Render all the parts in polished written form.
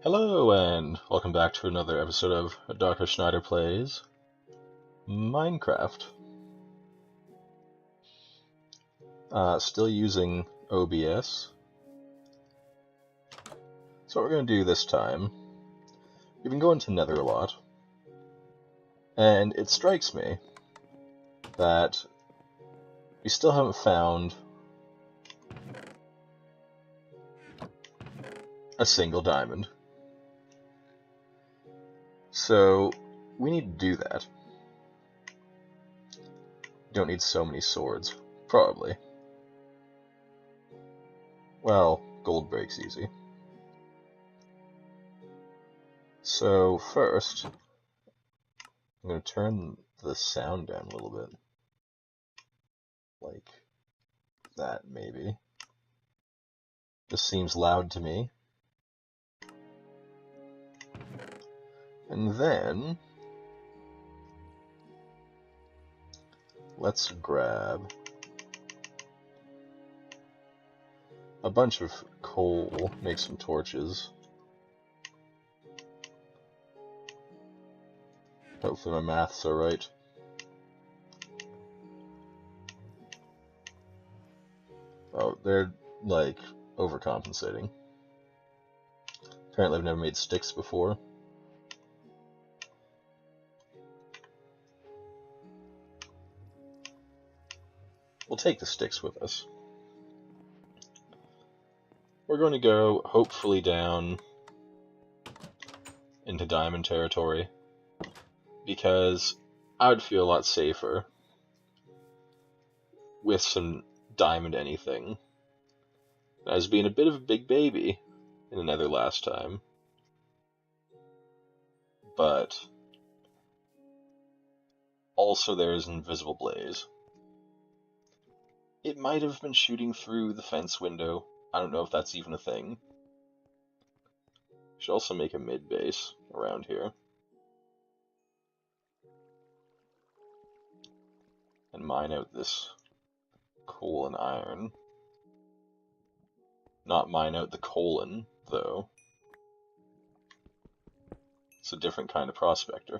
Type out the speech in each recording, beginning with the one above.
Hello, and welcome back to another episode of Dr. Schneider Plays Minecraft. Still using OBS. So what we're going to do this time, we've been going to Nether a lot, and it strikes me that we still haven't found a single diamond. So we need to do that. Don't need so many swords, probably. Well, gold breaks easy. So first, I'm going to turn the sound down a little bit. Like that, maybe. This seems loud to me. And then, let's grab a bunch of coal, make some torches. Hopefully my maths are right. Oh, they're, like, overcompensating. Apparently I've never made sticks before. We'll take the sticks with us. We're going to go, hopefully, down into diamond territory, because I would feel a lot safer with some diamond anything as being a bit of a big baby in the Nether last time. But also there's an invisible blaze. It might have been shooting through the fence window. I don't know if that's even a thing. Should also make a mid base around here. And mine out this coal and iron. Not mine out the colon, though. It's a different kind of prospector.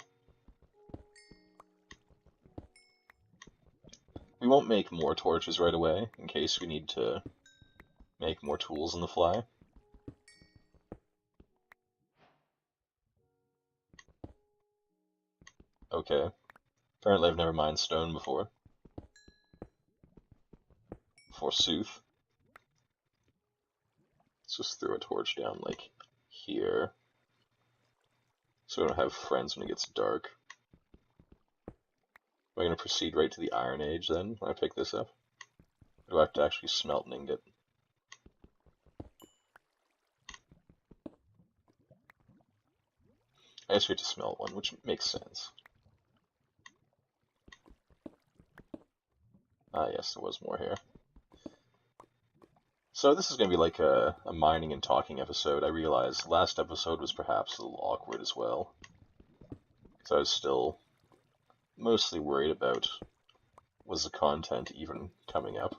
We won't make more torches right away, in case we need to make more tools on the fly. Okay. Apparently I've never mined stone before. Forsooth. Let's just throw a torch down, like, here. So we don't have friends when it gets dark. Am I going to proceed right to the Iron Age, then, when I pick this up? Or do I have to actually smelt an ingot? I guess we have to smelt one, which makes sense. Ah, yes, there was more here. So this is going to be like a mining and talking episode. I realize last episode was perhaps a little awkward as well. Because I was still mostly worried about, was the content even coming up?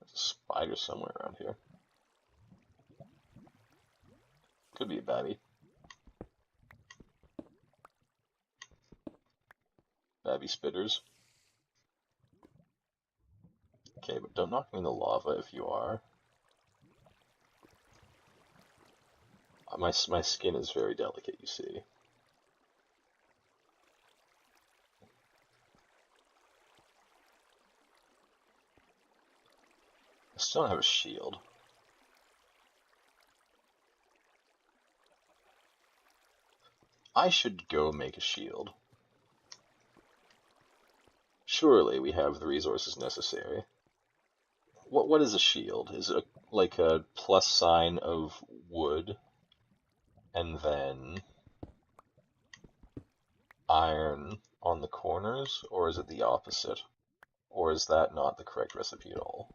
There's a spider somewhere around here. Could be a babby. Babby spitters. Okay, but don't knock me in the lava if you are. My skin is very delicate, you see. I still don't have a shield. I should go make a shield. Surely we have the resources necessary. What is a shield? Is it like a plus sign of wood, and then iron on the corners, or is it the opposite? Or is that not the correct recipe at all?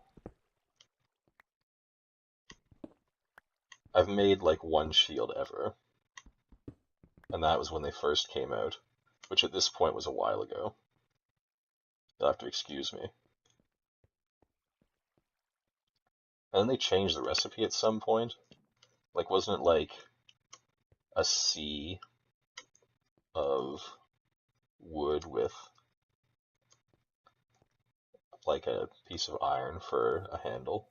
I've made like one shield ever, and that was when they first came out, which at this point was a while ago. You'll have to excuse me. And then they changed the recipe at some point, Like, wasn't it like a sea of wood with like a piece of iron for a handle?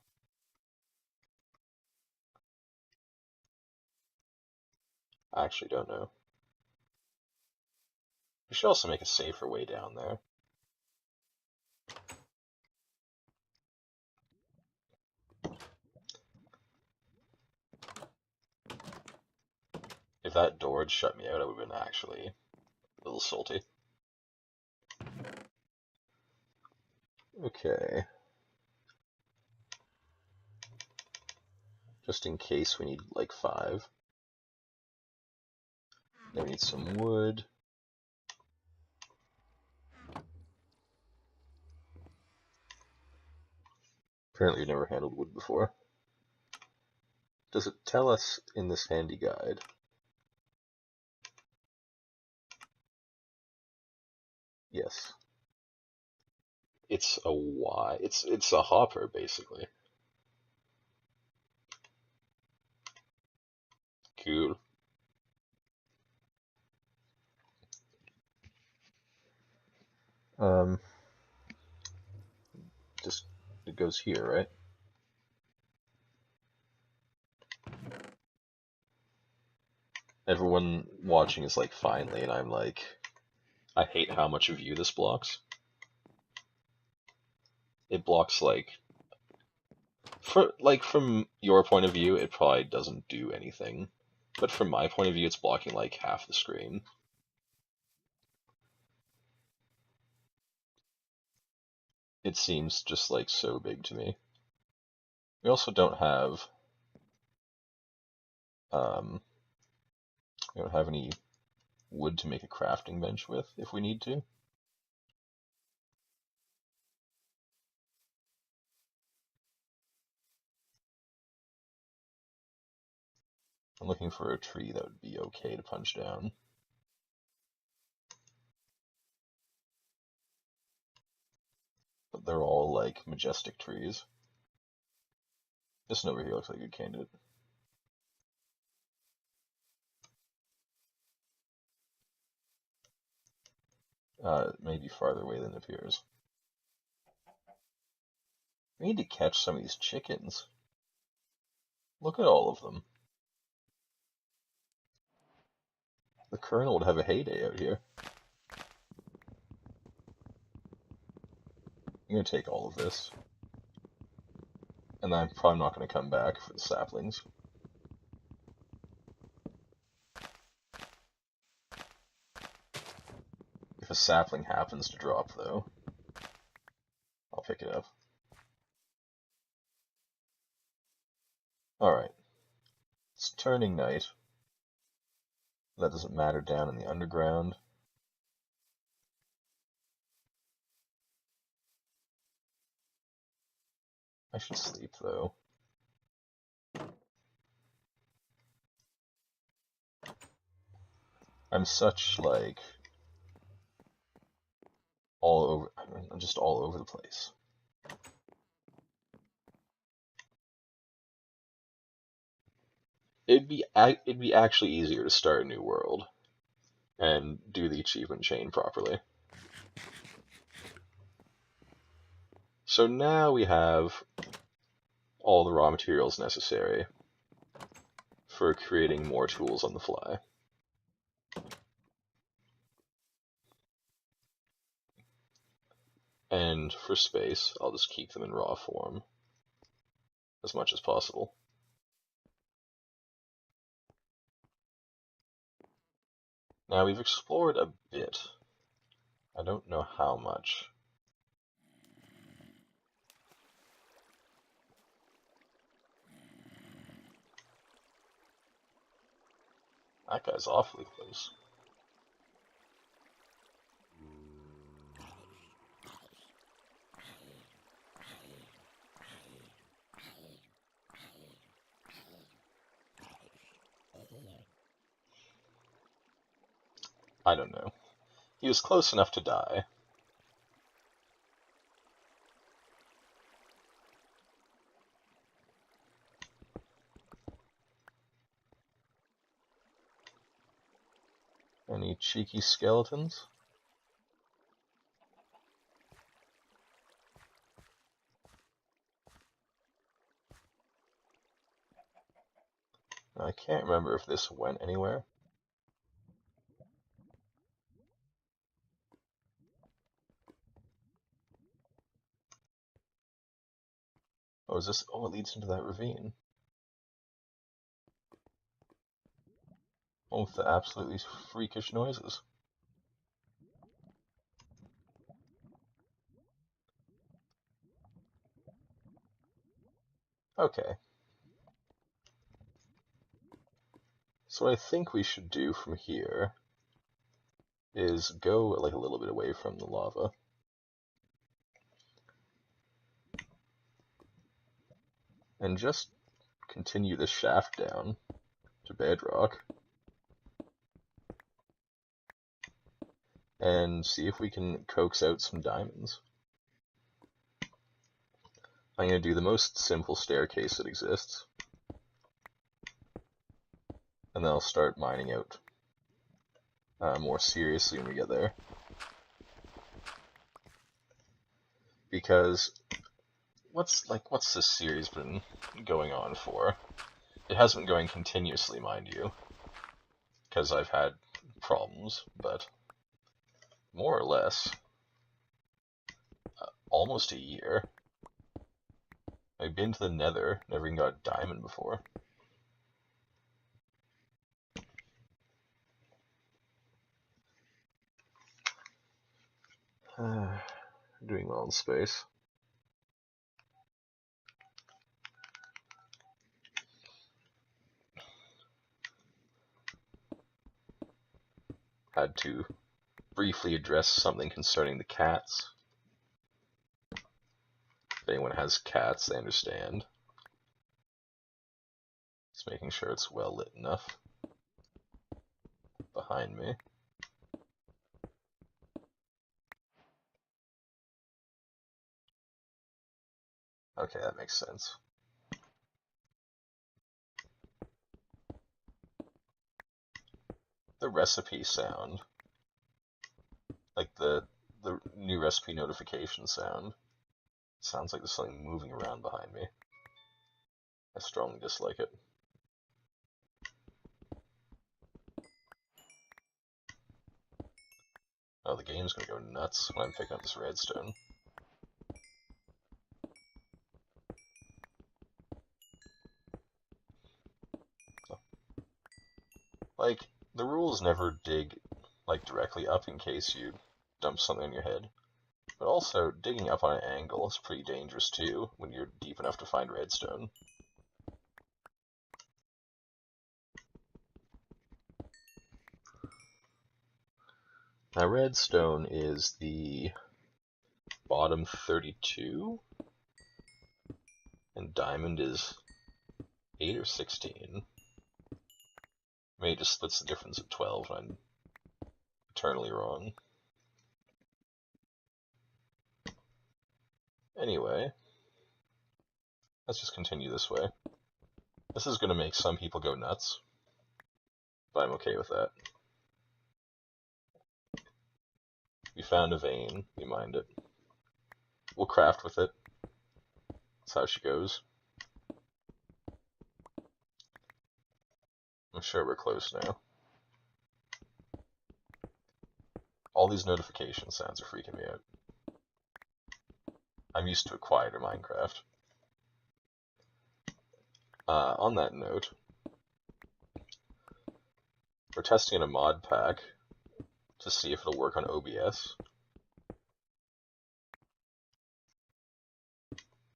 I actually don't know. We should also make a safer way down there. If that door had shut me out, I would have been actually a little salty. Okay. Just in case we need like 5. Then we need some wood. Apparently we've never handled wood before. Does it tell us in this handy guide? Yes. It's a Y. It's a hopper, basically. Cool. Just, it goes here, right? Everyone watching is like, finally, and I'm like, I hate how much of view this blocks. It blocks like, from your point of view, it probably doesn't do anything. But from my point of view, it's blocking like half the screen. It seems just like so big to me. We also don't have, we don't have any wood to make a crafting bench with if we need to. I'm looking for a tree that would be okay to punch down. But they're all like majestic trees. This one over here looks like a good candidate. Maybe farther away than it appears. We need to catch some of these chickens. Look at all of them. The Colonel would have a heyday out here. I'm gonna take all of this. And I'm probably not gonna come back for the saplings. If a sapling happens to drop, though, I'll pick it up. Alright. It's turning night. That doesn't matter down in the underground. I should sleep, though. I'm such, like, I'm just all over the place. It'd be actually easier to start a new world and do the achievement chain properly. So now we have all the raw materials necessary for creating more tools on the fly. And for space, I'll just keep them in raw form as much as possible. Now we've explored a bit. I don't know how much. That guy's awfully close. I don't know. He was close enough to die. Any cheeky skeletons? I can't remember if this went anywhere. Oh, is this? Oh, it leads into that ravine. Oh, with the absolutely freakish noises. Okay. So what I think we should do from here is go like a little bit away from the lava. And just continue the shaft down to bedrock. And see if we can coax out some diamonds. I'm going to do the most simple staircase that exists. And then I'll start mining out more seriously when we get there. Because what's this series been going on for? It hasn't been going continuously, mind you, because I've had problems, but more or less almost a year. I've been to the Nether, never even got a diamond before. Doing well in space. Had to briefly address something concerning the cats. If anyone has cats, they understand. Just making sure it's well lit enough behind me. Okay, that makes sense. The recipe sound, like the new recipe notification sound, sounds like there's something moving around behind me. I strongly dislike it. Oh, the game's gonna go nuts when I'm picking up this redstone. Like, the rules never dig, like, directly up in case you dump something on your head. But also, digging up on an angle is pretty dangerous too, when you're deep enough to find redstone. Now, redstone is the bottom 32, and diamond is 8 or 16. Maybe it just splits the difference at 12, and I'm eternally wrong. Anyway, let's just continue this way. This is going to make some people go nuts, but I'm okay with that. We found a vein, we mined it. We'll craft with it. That's how she goes. I'm sure we're close now. All these notification sounds are freaking me out. I'm used to a quieter Minecraft. On that note, we're testing a mod pack to see if it'll work on OBS.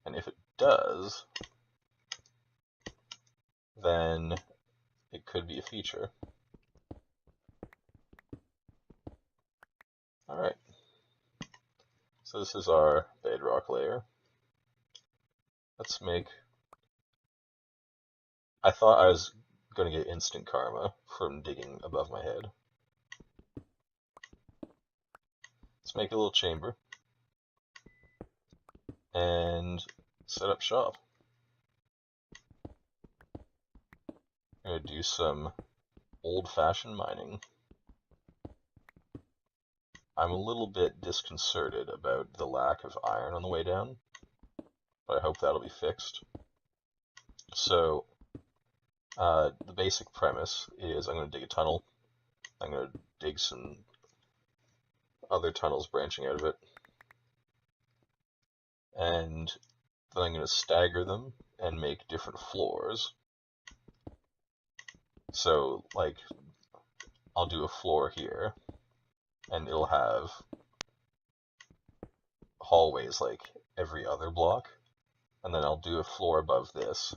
And if it does, then it could be a feature. Alright. So this is our bedrock layer. Let's make... I thought I was going to get instant karma from digging above my head. Let's make a little chamber. And set up shop. I'm going to do some old-fashioned mining. I'm a little bit disconcerted about the lack of iron on the way down, but I hope that'll be fixed. So, the basic premise is I'm going to dig a tunnel. I'm going to dig some other tunnels branching out of it, and then I'm going to stagger them and make different floors. So, like, I'll do a floor here, and it'll have hallways like every other block, and then I'll do a floor above this,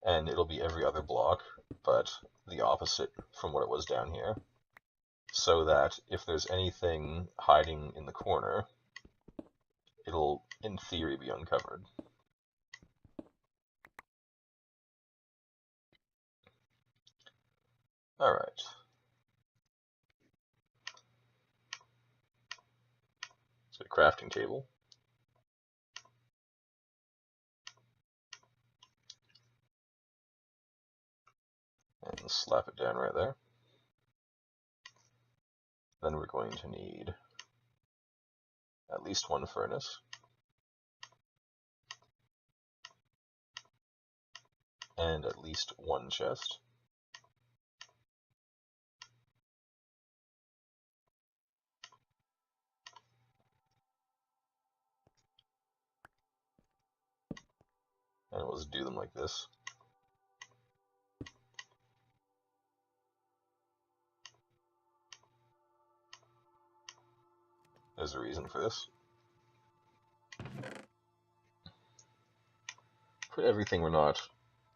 and it'll be every other block, but the opposite from what it was down here, so that if there's anything hiding in the corner, it'll, in theory, be uncovered. Alright. So, crafting table. And slap it down right there. Then we're going to need at least one furnace. And at least one chest. And we'll just do them like this. There's a reason for this. Put everything we're not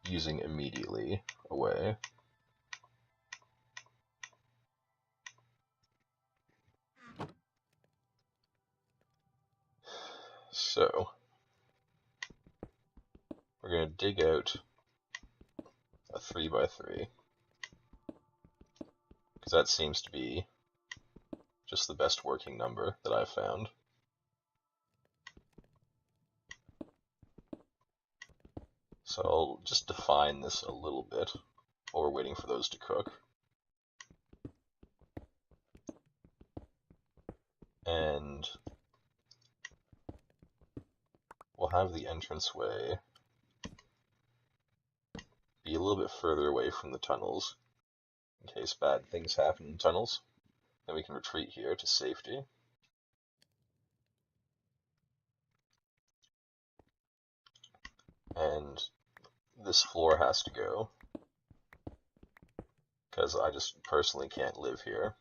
using immediately away. So, we're going to dig out a 3x3, because that seems to be just the best working number that I've found. So I'll just define this a little bit while we're waiting for those to cook. And we'll have the entranceway be a little bit further away from the tunnels, in case bad things happen in tunnels. Then we can retreat here to safety. And this floor has to go, because I just personally can't live here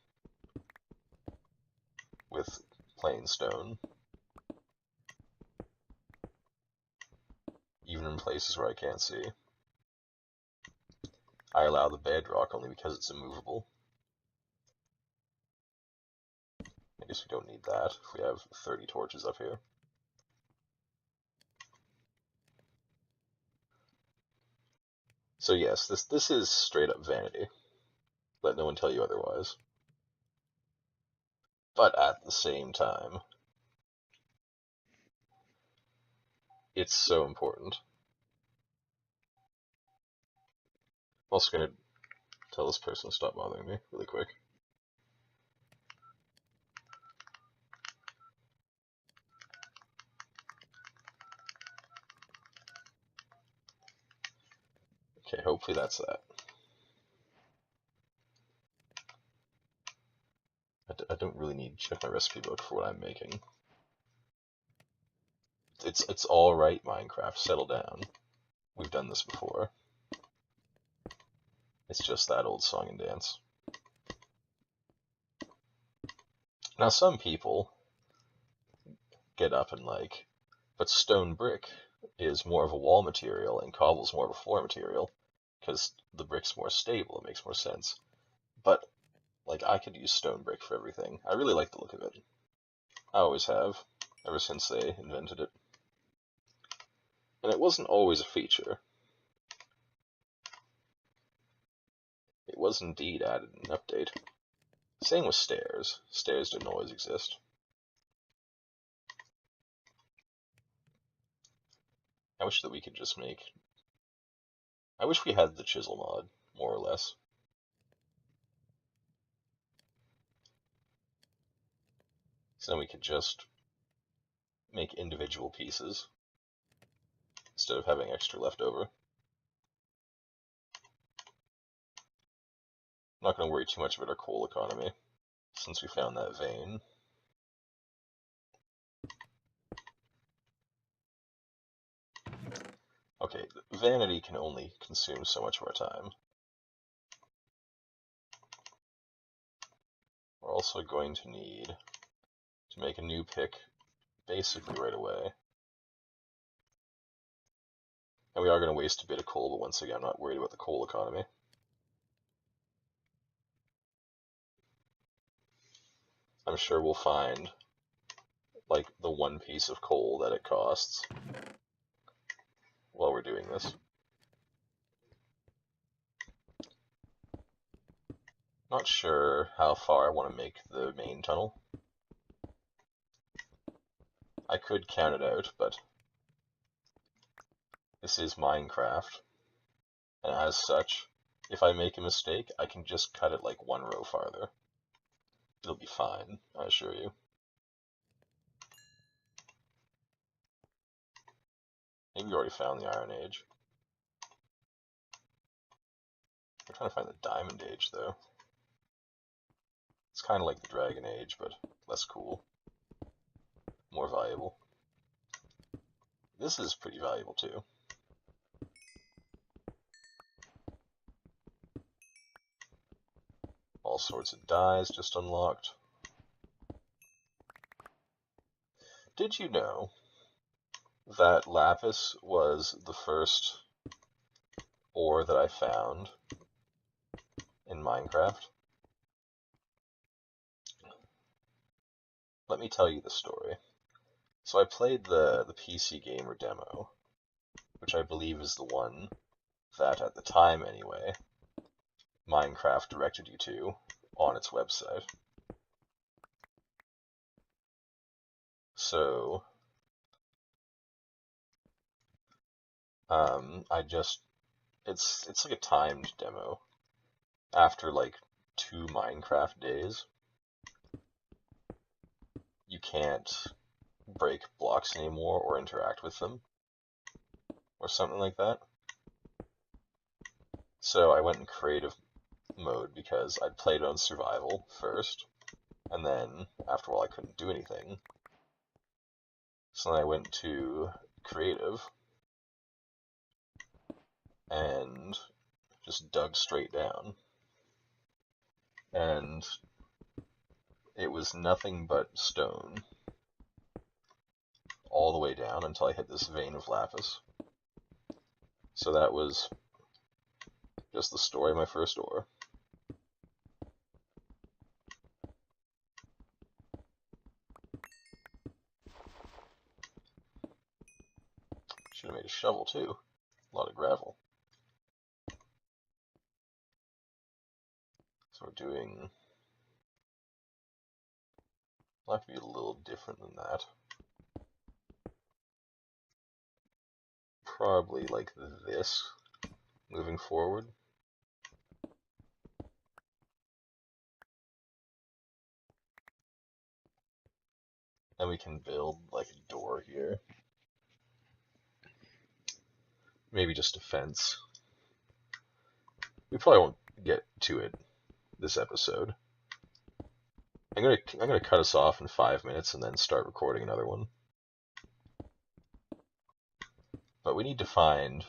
with plain stone, even in places where I can't see. I allow the bedrock only because it's immovable. I guess we don't need that if we have 30 torches up here. So yes, this is straight up vanity. Let no one tell you otherwise. But at the same time, it's so important. I'm also going to tell this person to stop bothering me really quick. Okay, hopefully that's that. I don't really need to check my recipe book for what I'm making. It's all right, Minecraft. Settle down. We've done this before. It's just that old song and dance. Now, some people get up and like, but stone brick is more of a wall material and cobble's more of a floor material, because the brick's more stable, it makes more sense. But, like, I could use stone brick for everything. I really like the look of it. I always have, ever since they invented it. And it wasn't always a feature. It was indeed added in an update. Same with stairs. Stairs didn't always exist. I wish that we could just make... I wish we had the chisel mod, more or less. So then we could just make individual pieces instead of having extra left over. I'm not going to worry too much about our coal economy since we found that vein. Okay, vanity can only consume so much of our time. We're also going to need to make a new pick basically right away. And we are going to waste a bit of coal, but once again, I'm not worried about the coal economy. I'm sure we'll find, like, the one piece of coal that it costs while we're doing this. Not sure how far I want to make the main tunnel. I could count it out, but this is Minecraft, and as such, if I make a mistake, I can just cut it like one row farther. It'll be fine, I assure you. Maybe we already found the Iron Age. We're trying to find the Diamond Age, though. It's kind of like the Dragon Age, but less cool. More valuable. This is pretty valuable, too. All sorts of dyes just unlocked. Did you know that lapis was the first ore that I found in Minecraft? Let me tell you the story. So I played the PC Gamer demo, which I believe is the one that, at the time anyway, Minecraft directed you to on its website. So, it's like a timed demo. After like 2 Minecraft days, you can't break blocks anymore or interact with them, or something like that. So I went in creative mode because I'd played on survival first, and then after a while I couldn't do anything. So then I went to creative and just dug straight down. And it was nothing but stone all the way down until I hit this vein of lapis. So that was just the story of my first ore. Should have made a shovel too. A lot of gravel. So we're doing... I'll have to be a little different than that. Probably like this, moving forward. Then we can build like a door here. Maybe just a fence. We probably won't get to it this episode. I'm gonna cut us off in 5 minutes and then start recording another one. But we need to find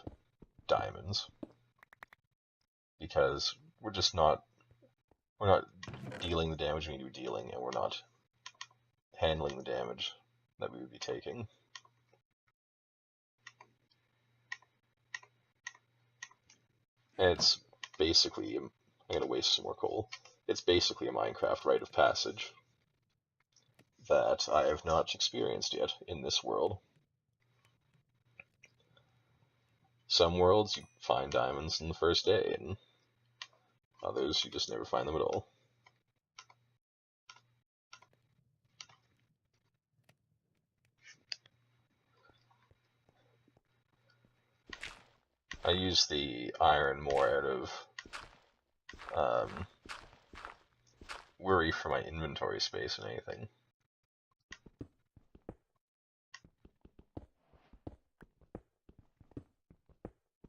diamonds because we're not dealing the damage we need to be dealing, and we're not handling the damage that we would be taking. And it's basically, I'm going to waste some more coal. It's basically a Minecraft rite of passage that I have not experienced yet in this world. Some worlds you find diamonds in the first day, and others you just never find them at all. I use the iron more out of worry for my inventory space than anything.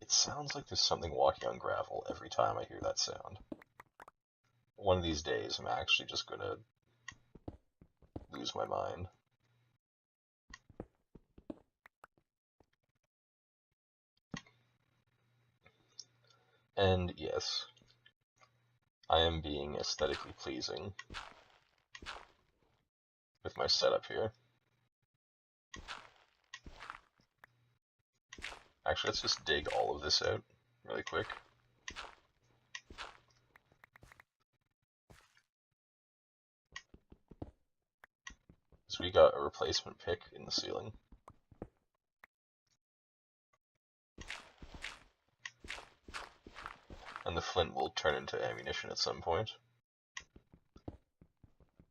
It sounds like there's something walking on gravel every time I hear that sound. One of these days, I'm actually just gonna lose my mind. And yes, I am being aesthetically pleasing with my setup here. Actually, let's just dig all of this out really quick. So we got a replacement pick in the ceiling. And the flint will turn into ammunition at some point.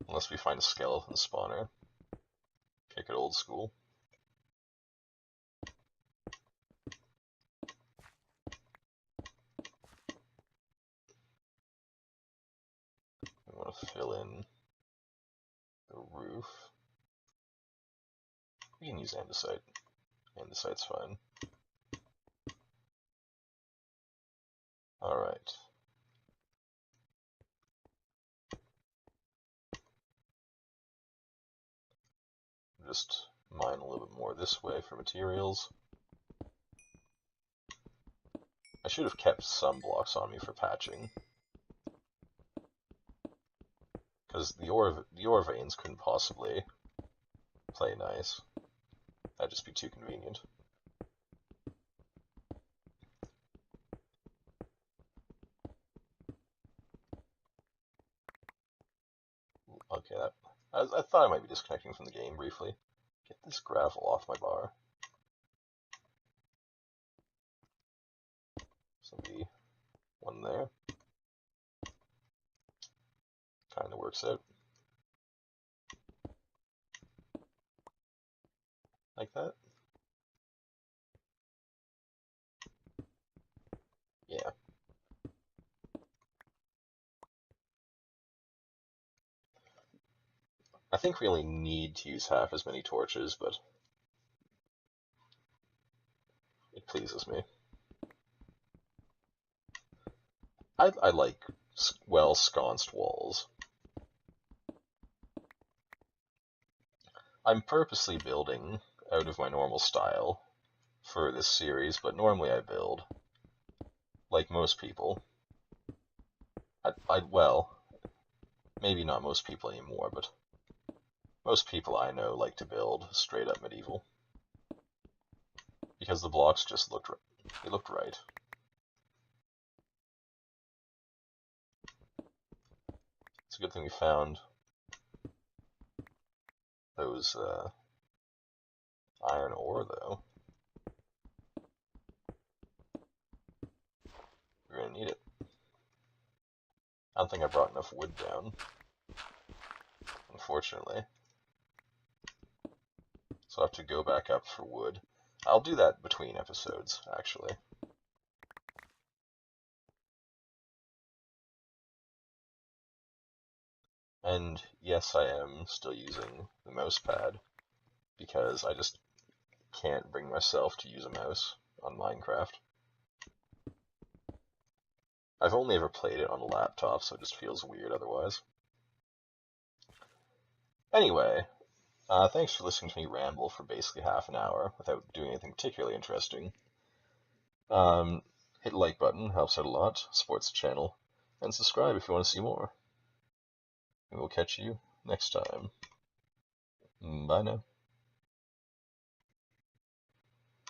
Unless we find a skeleton spawner. Kick it old school. We want to fill in the roof. We can use andesite. Andesite's fine. Alright. Just mine a little bit more this way for materials. I should have kept some blocks on me for patching. Because the ore veins couldn't possibly play nice. That'd just be too convenient. Okay, I thought I might be disconnecting from the game briefly. Get this gravel off my bar. So be one there. Kind of works out. Like that. Yeah. I think we only need to use half as many torches, but it pleases me. I like well-sconced walls. I'm purposely building out of my normal style for this series, but normally I build like most people. Well, maybe not most people anymore, but most people I know like to build straight up medieval. Because the blocks just looked right. It's a good thing we found those iron ore, though. We're gonna need it. I don't think I brought enough wood down, unfortunately. So I'll have to go back up for wood. I'll do that between episodes, actually. And yes, I am still using the mouse pad, because I just can't bring myself to use a mouse on Minecraft. I've only ever played it on a laptop, so it just feels weird otherwise. Anyway, thanks for listening to me ramble for basically half an hour without doing anything particularly interesting. Hit the like button, helps out a lot, supports the channel, and subscribe if you want to see more. And we'll catch you next time. Bye now.